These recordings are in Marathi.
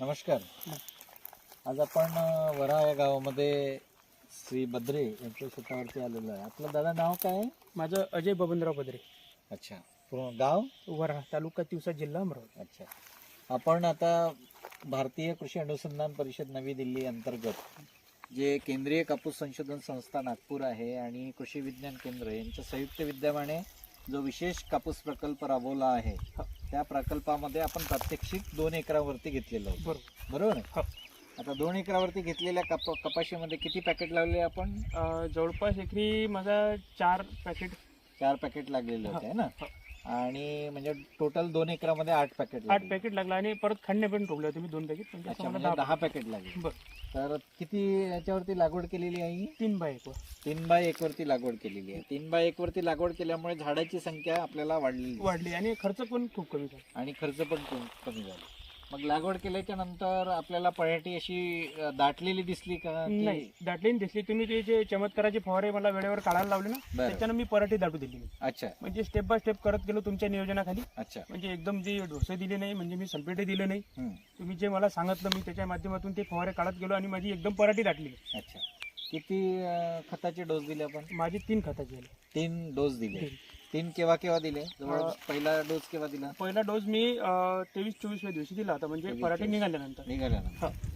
नमस्कार. आज आपण वरा या गावामध्ये श्री बद्रे यांच्या शेतावरती आलेलो आहे. आपलं दादा नाव काय आहे? माझं अजय बबनराव बद्रे. अच्छा. पूर्ण गाव? वरा, तालुका तिवसा, जिल्हा अमरावती. अच्छा. आपण आता भारतीय कृषी अनुसंधान परिषद नवी दिल्ली अंतर्गत जे केंद्रीय कापूस संशोधन संस्था नागपूर आहे आणि कृषी विज्ञान केंद्र यांच्या संयुक्त विद्यमाने जो विशेष कापूस प्रकल्प राबवला आहे त्या प्रकल्पामध्ये आपण प्रात्यक्षिक 2 एकरावरती घेतलेलं आहे. बरोबर आहे? आता 2 एकरावरती घेतलेल्या कपाशीमध्ये किती पॅकेट लावले आपण? जवळपास एकरी माझा 4 पॅकेट लागलेले होते ना. आणि म्हणजे टोटल 2 एकरामध्ये 8 पॅकेट लागला आणि परत खंडे पण ठोकले होते मी 2 पॅकेट. म्हणजे 10 पॅकेट लागले. तर किती याच्यावरती लागवड केलेली आहे? 3 बाय 1. 3 बाय 1 वरती लागवड केलेली आहे. 3 बाय 1 वरती लागवड केल्यामुळे झाडाची संख्या आपल्याला वाढली आणि खर्च पण खूप कमी झाला. आणि खर्च पण कमी झाला. मग लागवड केल्याच्या नंतर आपल्याला पराठी अशी दाटलेली दिसली का? नाही, दाटलेली दिसली. तुम्ही ते जे चमत्काराचे फवारे मला वेळेवर काढायला लावले ना, त्याच्यानं मी पराठी दाटू दिली. अच्छा. म्हणजे स्टेप बाय स्टेप करत गेलो तुमच्या नियोजनाखाली. अच्छा. म्हणजे एकदम जे डोसे दिले नाही, म्हणजे मी सल्फेट दिले नाही. तुम्ही जे मला सांगितलं मी त्याच्या माध्यमातून ते फवारे काढत गेलो आणि माझी एकदम पराठी दाटली. अच्छा. किती खताचे डोस दिले आपण? माझी 3 खताचे 3 डोस दिले. 3 केव्हा दिले? पहिला डोस केव्हा दिला? पहिला डोस मी 23-24व्या दिवशी दिला होता, म्हणजे पराठी निघाल्यानंतर.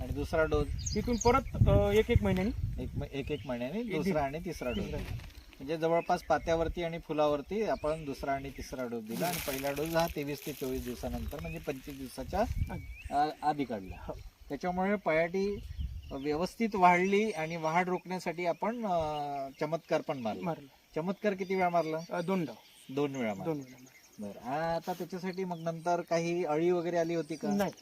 आणि दुसरा डोस तिथून परत एक महिन्यानी एक महिन्याने दुसरा आणि तिसरा डोस. म्हणजे जवळपास पात्यावरती आणि फुलावरती आपण दुसरा आणि तिसरा डोस दिला. आणि पहिला डोस हा 23 ते 24 दिवसानंतर म्हणजे 25 दिवसाच्या आधी काढला. त्याच्यामुळे पराठी व्यवस्थित वाढली आणि वाढ रोखण्यासाठी आपण चमत्कार पण मारला. चमत्कार किती वेळा मारला? 2 वेळा मारला. बरं. आता त्याच्यासाठी मग नंतर काही अळी वगैरे आली होती का? नाही.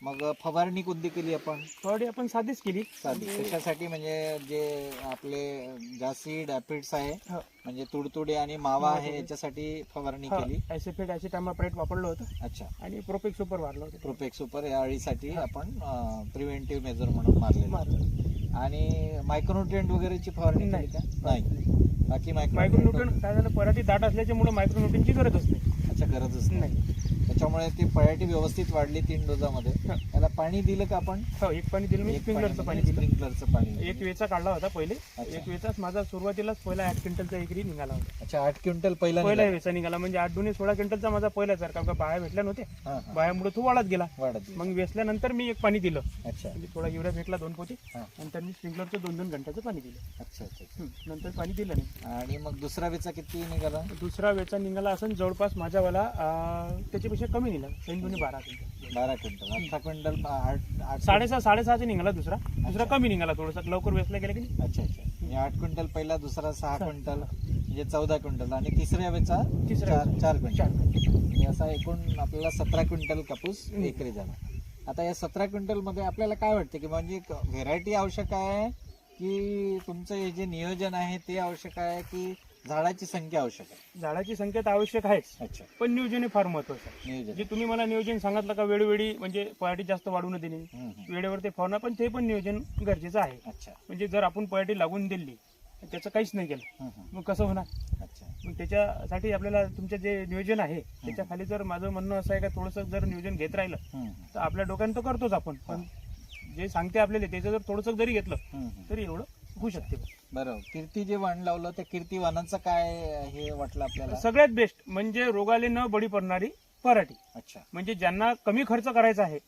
मग फवारणी कोणती केली आपण? फवारणी आपण साधीच केली. कशासाठी? म्हणजे जे आपले जासीड ऍपिड्स आहे म्हणजे तुडतुडे आणि मावा आहे याच्यासाठी फवारणी केली. ऍसिटामाप्रेट वापरलं होतं. अच्छा. आणि प्रोपेक्स सुपर मारलं होतं. प्रोपेक्स सुपर या अळीसाठी आपण प्रिव्हेंटिव्ह मेजर म्हणून मारले. आणि मायक्रोन्युट्रिएंट वगैरेची फवारणी नाही का? नाही. बाकी मायक्रोन्युट्रिएंट काय झालं, पराठी दाट असल्यामुळे मायक्रोन्युट्रिएंटची गरजच नाही. अच्छा, गरजच नाही. त्याच्यामुळे ती पराठी व्यवस्थित वाढली 3 डोसामध्ये. त्याला पाणी दिलं का आपण? एक पाणी दिलं मी, स्प्रिंकलरचं पाणी. एक वेचा काढला होता पहिले. एक वेचाच माझा सुरुवातीलाच पहिला 8 क्विंटलचा एकरी निघाला होता. अच्छा. 8 क्विंटल पहिला वेचा निघाला. म्हणजे 8 दुने 16 क्विंटलचा माझा पहिला सर. कारण बाया भेटल्या नव्हत्या, बायामुळे तो वाढत गेला. मग वेचल्यानंतर मी एक पाणी दिलं. अच्छा. म्हणजे थोडा युरिया भेटला 2 पोते. नंतर मी स्प्रिंकलरचं 2-2 घंट्याचं पाणी दिलं. अच्छा. नंतर पाणी दिलं नाही. आणि मग दुसरा वेचा किती निघाला? दुसरा वेचा निघाला असं जवळपास माझ्यावाला त्याच्यापेक्षा कमी निघाला. 12 क्विंटल. 12 क्विंटल. 8 क्विंटल 6.5 निघाला. दुसरा कमी निघाला, थोडासा लवकर वेचला गेला की. अच्छा. म्हणजे 8 क्विंटल पहिला, दुसरा 6 क्विंटल म्हणजे 14 क्विंटल आणि तिसऱ्या वेचा 4 क्विंटल. असा एकूण आपल्याला 17 क्विंटल कापूस एकरी झाला. आता या 17 क्विंटल मध्ये आपल्याला काय वाटतं की म्हणजे व्हेरायटी आवश्यक आहे की तुमचं हे जे नियोजन आहे ते आवश्यक आहे की झाडाची संख्या आवश्यक आहे? झाडाची संख्या तर आवश्यक आहेच. अच्छा. पण नियोजन हे फार महत्वाचं आहे. नियोजन जे तुम्ही मला नियोजन सांगितलं का वेळोवेळी म्हणजे पराठी जास्त वाढू न देणे, वेळेवर ते फवारणं, पण ते पण नियोजन गरजेचं आहे. अच्छा. म्हणजे जर आपण पराठी लागून दिली त्याचं काहीच नाही केलं मग कसं होणार? अच्छा. मग त्याच्यासाठी आपल्याला तुमचं जे नियोजन आहे त्याच्या खाली जर माझं म्हणणं असं आहे का थोडंसं जर नियोजन घेत राहिलं तर आपल्या डोक्यानं तर करतोच आपण, पण जे सांगते आपल्याला त्याचं जर थोडंसं जरी घेतलं तरी एवढं होऊ शकते. बरं. कीर्ती जे वाण लावलं त्या कीर्ती वाणाचं काय हे वाटलं आपल्याला? सगळ्यात बेस्ट म्हणजे रोगाले न बळी पडणारी पराठी. अच्छा. म्हणजे ज्यांना कमी खर्च करायचा आहे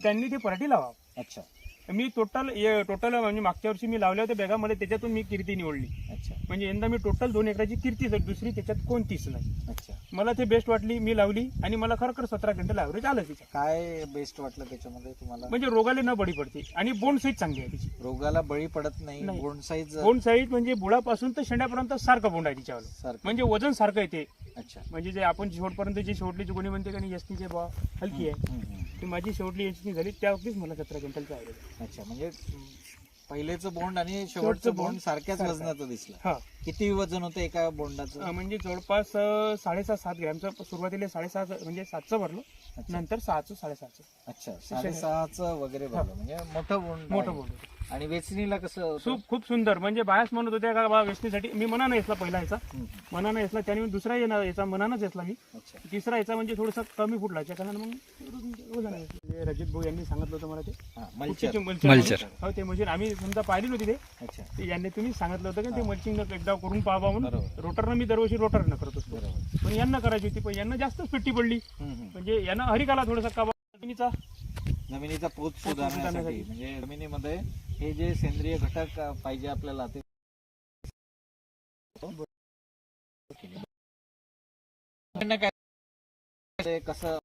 त्यांनी ती पराठी लावा. अच्छा. मी टोटल म्हणजे मागच्या वर्षी मी लावल्या होत्या बॅगा, मला त्याच्यातून मी कीर्ती निवडली. अच्छा. म्हणजे यंदा मी टोटल 2 एकराची कीर्ती, दुसरी त्याच्यात कोणतीच नाही. अच्छा. मला ते बेस्ट वाटली, मी लावली आणि मला खरोखर 17 क्विंटल ॲव्हरेज आलं तिचं. काय बेस्ट वाटलं त्याच्यामध्ये तुम्हाला? म्हणजे रोगाला न बळी पडते आणि बोंड साईज चांगली आहे तिची. रोगाला बळी पडत नाही. बोंड साईज म्हणजे बुडापासून तर शेंड्यापर्यंत सारखं बोंड आहे तिच्यावर. म्हणजे वजन सारखं येते. अच्छा. म्हणजे जे आपण शेवटपर्यंत जी शेवटलीची कोणी म्हणते का एसटीचे बा हलकी आहे, ती माझी शेवटली एसटी झाली त्या वक्तीच मला 17 क्विंटलचं ॲव्हरेज. अच्छा. म्हणजे पहिलेचं बोंड आणि शेवटचं बोंड सारख्याच वजनाचं दिसलं. किती वजन होतं एका बोंडाचं? म्हणजे जवळपास 6.5-7 ग्रॅमचं. सुरुवातीला 6.5 म्हणजे 7चं भरलो, नंतर 6चं 6.5चं. अच्छा. 6.5चं वगैरे भरलं. म्हणजे मोठं बोंड. आणि वेचणीला कसं होतं? खूप सुंदर. म्हणजे बायास म्हणत होत्या का बा वेचणीसाठी मी मनानं येसला पहिला याचा, हम्म. मनानं येसला, त्याने मी दुसरा याचा मनानंच येसला मी. अच्छा. तिसरा याचा म्हणजे थोडासा कमी फुटला त्या कारण मग रजित भाऊ यांनी सांगितलं होतं मला ते हा, मल्चर. मल्चर. हो ते मशीन आम्ही समजा पाहिली नव्हती ते. अच्छा. ते यांनी तुम्ही सांगितलं होतं की ते मल्चिंग एकदा करून पाहावा म्हणून. बरोबर. रोटरनं मी दरवर्षी रोटरनं करत असतो, बरोबर. पण यांना करायची होती, पण यांना जास्तच पिट्टी पडली. म्हणजे यांना हरिकाला थोडासा कबा जमिनीचा पोत सुधारण्यासाठी सुधारण्यासाठी. म्हणजे जमिनीमध्ये हे जे सेंद्रिय घटक पाहिजे आपल्याला ते काय ते कसं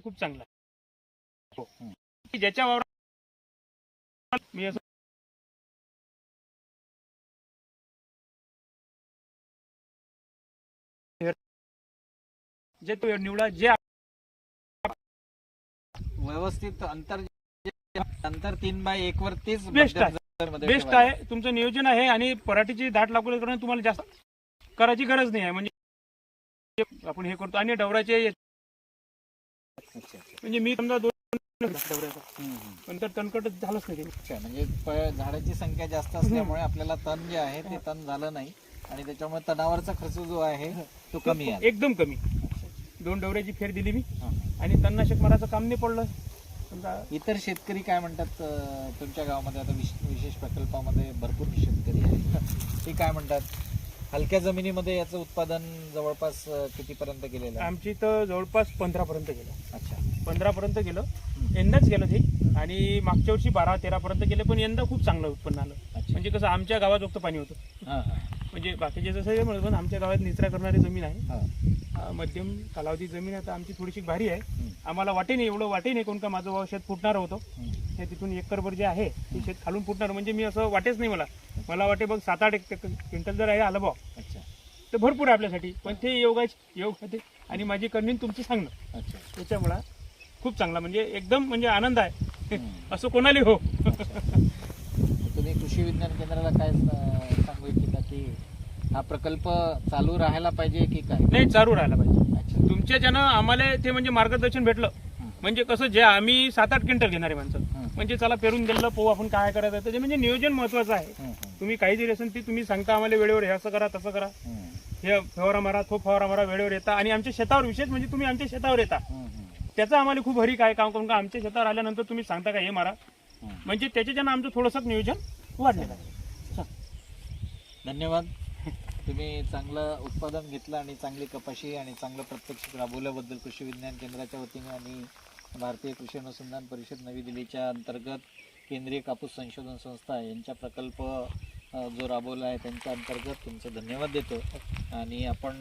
खूप चांगला आहे. हो. ज्याच्या वावरात मी असं जे तो निवडा जे व्यवस्थित अंतर 3x1 वरतीच Best आहे. मध्यम बेस्ट ठेवायला. आहे. तुमचं नियोजन आहे आणि पराठीची दाट लागवड करणं तुम्हाला जास्त करायची गरज नाही आहे. म्हणजे आपण हे करतो आणि डवराचे अच्छा, अच्छा. म्हणजे मी समजा 2 डवऱ्याचा हम्म. नंतर तणकट झालंच नाही ते. अच्छा, म्हणजे झाडाची संख्या जास्त असल्यामुळे आपल्याला तण जे आहे ते तण झालं नाही आणि त्याच्यामुळे तणावरचा खर्च जो आहे तो कमी आहे. एकदम कमी. 2 डवऱ्याची फेर दिली मी हा. आणि तणनाशक मारायचं काम नाही पडलं. समजा इतर शेतकरी काय म्हणतात तुमच्या गावामध्ये आता विशेष प्रकल्पामध्ये भरपूर शेतकरी आहेत ते काय म्हणतात? हलक्या जमिनीमध्ये याचं उत्पादन जवळपास कितीपर्यंत गेलेलं आहे? आमची तर जवळपास 15 पर्यंत गेलं. अच्छा. 15 पर्यंत गेलं. यंदाच गेलं ते आणि मागच्या वर्षी 12-13 पर्यंत गेले, पण यंदा खूप चांगलं उत्पन्न आलं. अच्छा. म्हणजे कसं आमच्या गावात फक्त पाणी होतं. हा, हा. म्हणजे बाकीचे जसं हे म्हणत, पण आमच्या गावात निचरा करणारी जमीन आहे. हा. मध्यम कालावधी जमीन आहे. आता आमची थोडीशी भारी आहे. हम्म. आम्हाला वाटे नाही, एवढं वाटे नाही कोण का माझं शेत फुटणार होतं. हम्म. हे तिथून एकरभर जे आहे ते शेत खालून फुटणार. म्हणजे मी असं वाटेच नाही मला वाटे बघ 7-8 क्विंटल जर आहे आलं बा अच्छा. तर भरपूर आहे आपल्यासाठी. पण ते योग होते आणि माझी कन्व्हिन तुमचं सांगणं अच्छा. त्याच्यामुळं खूप चांगला म्हणजे एकदम म्हणजे आनंद आहे. हम्म. असं कोणाला हो. तुम्ही कृषी विज्ञान केंद्राला काय सांगू इच्छिता की हा प्रकल्प चालू राहायला पाहिजे की काय? नाही, चालू राहायला पाहिजे. अच्छा. तुमच्याच्यानं आम्हाला ते म्हणजे मार्गदर्शन भेटलं. म्हणजे कसं जे आम्ही 7-8 क्विंटल घेणारे माणसं म्हणजे चला पेरून गेलं पोहू आपण काय करायचं ते म्हणजे नियोजन महत्वाचं आहे. तुम्ही काही जरी असेल ती तुम्ही सांगता आम्हाला वेळेवर हे असं करा तसं करा, हे फवारा मारा तो फवारा मारा, वेळेवर येता आणि आमच्या शेतावर विशेष म्हणजे तुम्ही आमच्या शेतावर येता त्याचं आम्हाला खूप हरी काय काम करून का आमच्या शेतावर आल्यानंतर तुम्ही सांगता का हे मारा म्हणजे त्याच्याच्यानं आमचं थोडंसं नियोजन वाढलेलं आहे. धन्यवाद. तुम्ही चांगलं उत्पादन घेतलं आणि चांगली कपाशी आणि चांगलं प्रत्यक्ष राबवल्याबद्दल कृषी विज्ञान केंद्राच्या वतीने आणि भारतीय कृषी अनुसंधान परिषद नवी दिल्लीच्या अंतर्गत केंद्रीय कापूस संशोधन संस्था यांचा प्रकल्प जो राबवला आहे त्यांच्या अंतर्गत तुमचे धन्यवाद देतो आणि आपण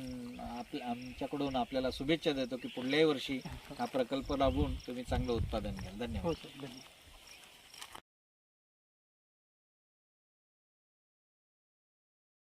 आमच्याकडून आपल्याला शुभेच्छा देतो की पुढल्याही वर्षी हा प्रकल्प राबवून तुम्ही चांगलं उत्पादन घ्याल. धन्यवाद. हो सर, धन्यवाद.